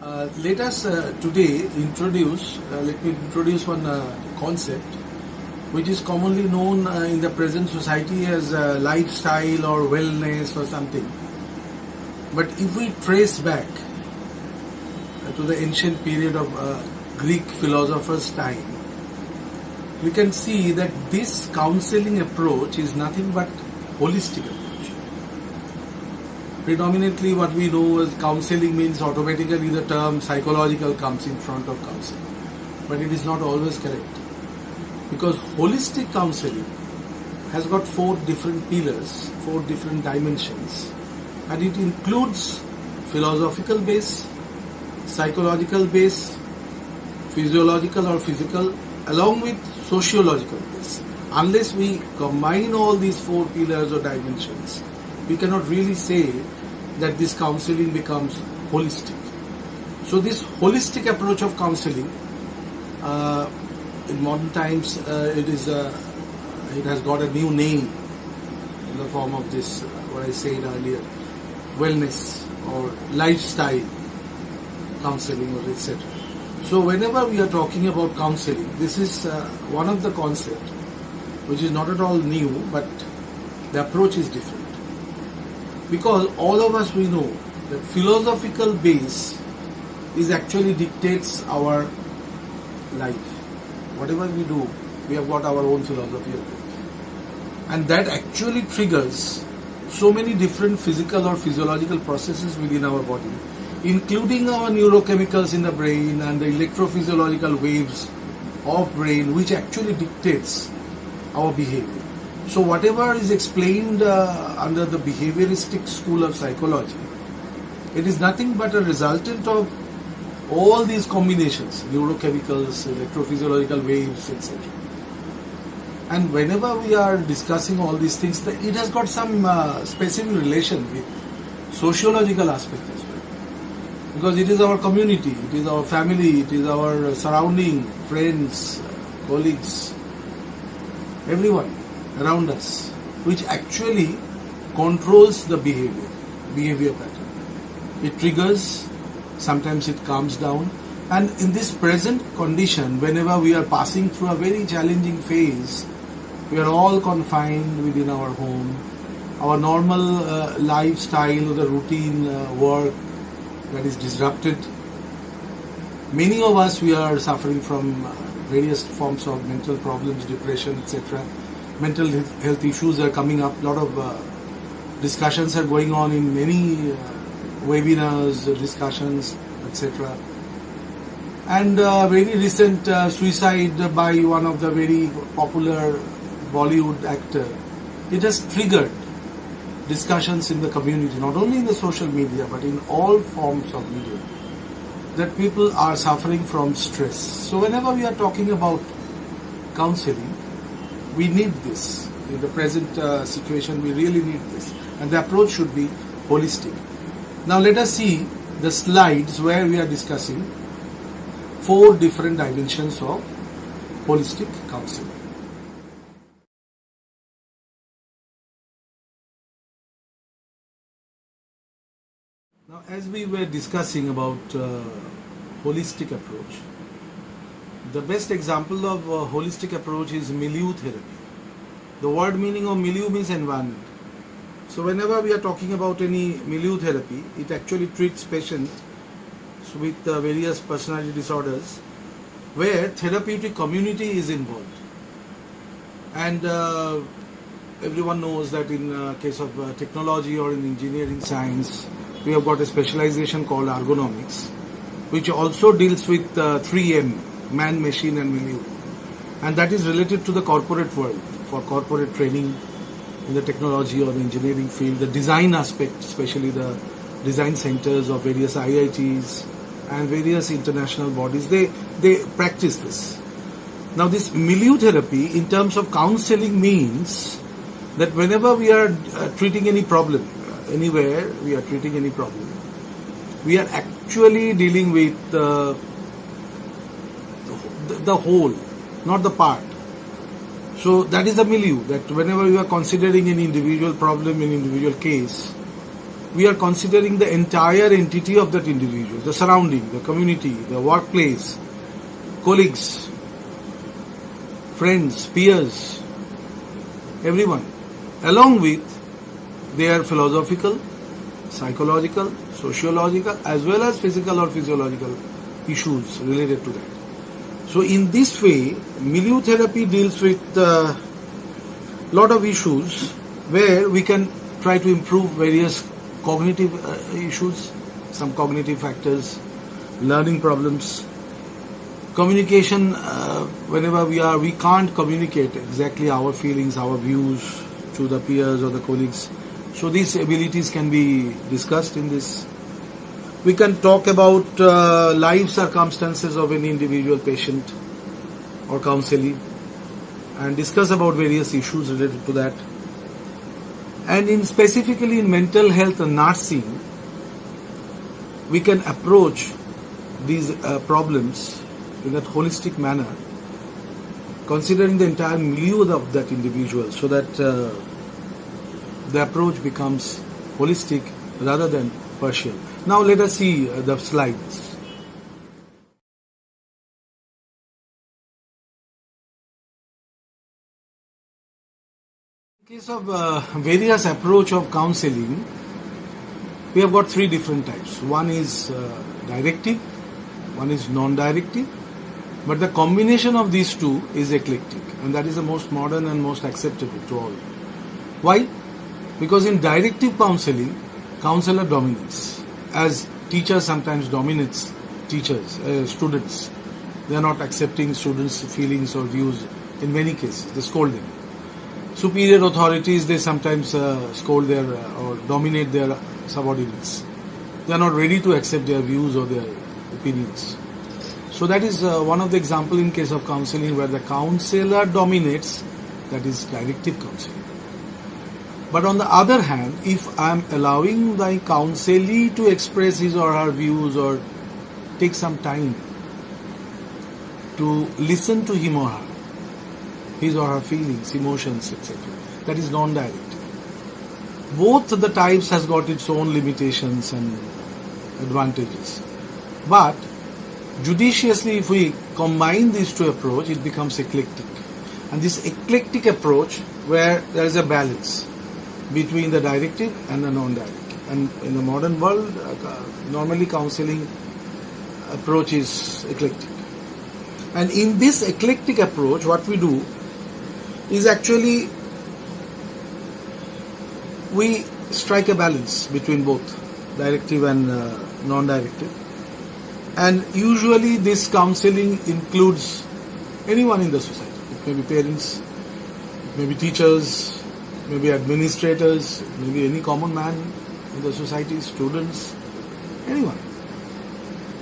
Let us today let me introduce one concept which is commonly known in the present society as lifestyle or wellness or something. But if we trace back to the ancient period of Greek philosophers' time, we can see that this counseling approach is nothing but holistic approach. Predominantly what we know as counseling means automatically the term psychological comes in front of counseling. But it is not always correct. Because holistic counseling has got 4 different pillars, 4 different dimensions. And it includes philosophical base, psychological base, physiological or physical, along with sociological base. Unless we combine all these 4 pillars or dimensions, we cannot really say that this counseling becomes holistic. So this holistic approach of counseling, in modern times, it has got a new name in the form of this, what I said earlier, wellness or lifestyle counseling or etc. So whenever we are talking about counseling, this is one of the concepts which is not at all new, but the approach is different. Because all of us, we know that philosophical base is actually dictates our life. Whatever we do, we have got our own philosophy of life. And that actually triggers so many different physical or physiological processes within our body, including our neurochemicals in the brain and the electrophysiological waves of brain, which actually dictates our behavior. So whatever is explained under the behavioristic school of psychology, it is nothing but a resultant of all these combinations, neurochemicals, electrophysiological waves, etc. And whenever we are discussing all these things, it has got some specific relation with sociological aspect as well. Because it is our community, it is our family, it is our surrounding, friends, colleagues, everyone around us, which actually controls the behavior pattern. It triggers, sometimes it calms down, and in this present condition, whenever we are passing through a very challenging phase, we are all confined within our home, our normal lifestyle, the routine work that is disrupted. Many of us, we are suffering from various forms of mental problems, depression, etc. Mental health issues are coming up. A lot of discussions are going on in many webinars, discussions, etc. And very recent suicide by one of the very popular Bollywood actor, it has triggered discussions in the community, not only in the social media but in all forms of media, that people are suffering from stress. So whenever we are talking about counseling, we need this. In the present situation, we really need this. And the approach should be holistic. Now let us see the slides where we are discussing 4 different dimensions of holistic counseling. Now, as we were discussing about holistic approach, the best example of holistic approach is milieu therapy. The word meaning of milieu means environment. So whenever we are talking about any milieu therapy, it actually treats patients with various personality disorders where therapeutic community is involved. And everyone knows that in case of technology or in engineering science, we have got a specialization called ergonomics, which also deals with 3M, man, machine and milieu. And that is related to the corporate world, for corporate training in the technology or the engineering field, the design aspect, especially the design centers of various IITs and various international bodies, they practice this. Now this milieu therapy in terms of counseling means that whenever we are treating any problem, anywhere we are treating any problem, we are actually dealing with the whole, not the part. So that is the milieu, that whenever we are considering an individual problem, an individual case, we are considering the entire entity of that individual, the surrounding, the community, the workplace, colleagues, friends, peers, everyone, along with their philosophical, psychological, sociological, as well as physical or physiological issues related to that. So in this way, milieu therapy deals with a lot of issues where we can try to improve various cognitive issues, some cognitive factors, learning problems, communication. Whenever we can't communicate exactly our feelings, our views to the peers or the colleagues. So these abilities can be discussed in this. We can talk about life circumstances of any individual patient or counselee and discuss about various issues related to that. And specifically in mental health and nursing, we can approach these problems in that holistic manner, considering the entire milieu of that individual, so that the approach becomes holistic rather than partial. Now let us see the slides. In case of various approach of counseling, we have got three different types. One is directive, one is non-directive, but the combination of these two is eclectic, and that is the most modern and most acceptable to all. Why? Because in directive counseling, counselor dominates, as teachers sometimes dominates students. They are not accepting students' feelings or views in many cases. They scold them. Superior authorities, they sometimes scold their or dominate their subordinates. They are not ready to accept their views or their opinions. So that is one of the examples in case of counseling where the counselor dominates, that is directive counseling. But on the other hand, if I am allowing the counselee to express his or her views or take some time to listen to him or her, his or her feelings, emotions, etc., that is non-directive. Both the types has got its own limitations and advantages. But judiciously, if we combine these two approaches, it becomes eclectic. And this eclectic approach, where there is a balance between the directive and the non-directive. And in the modern world, normally counseling approach is eclectic. And in this eclectic approach, what we do is actually we strike a balance between both directive and non-directive. And usually this counseling includes anyone in the society. It may be parents, it may be teachers, maybe administrators, maybe any common man in the society, students, anyone.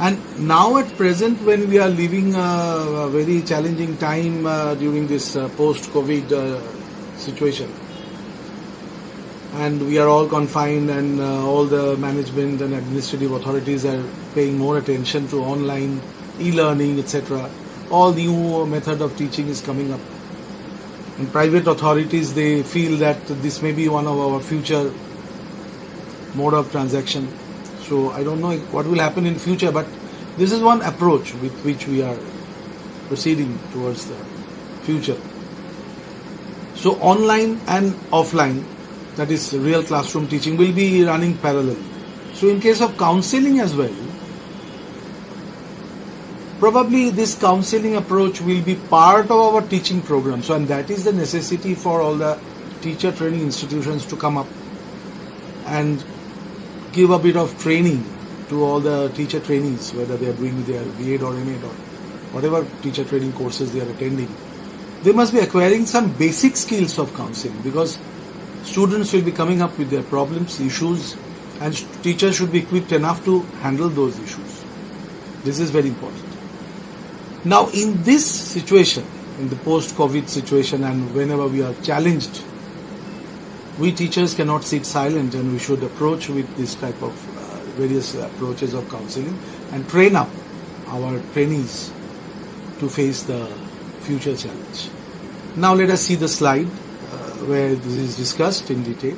And now at present, when we are living a very challenging time during this post-COVID situation, and we are all confined and all the management and administrative authorities are paying more attention to online, e-learning, etc. All new method of teaching is coming up. And private authorities, they feel that this may be one of our future mode of transaction. So I don't know what will happen in future, but this is one approach with which we are proceeding towards the future. So online and offline, that is real classroom teaching, will be running parallel. So in case of counseling as well, probably this counseling approach will be part of our teaching program. So, and that is the necessity for all the teacher training institutions to come up and give a bit of training to all the teacher trainees, whether they are doing their B.Ed or M.Ed or whatever teacher training courses they are attending. They must be acquiring some basic skills of counseling, because students will be coming up with their problems, issues, and teachers should be equipped enough to handle those issues. This is very important. Now in this situation, in the post-COVID situation, and whenever we are challenged, we teachers cannot sit silent, and we should approach with this type of various approaches of counseling and train up our trainees to face the future challenge. Now let us see the slide where this is discussed in detail.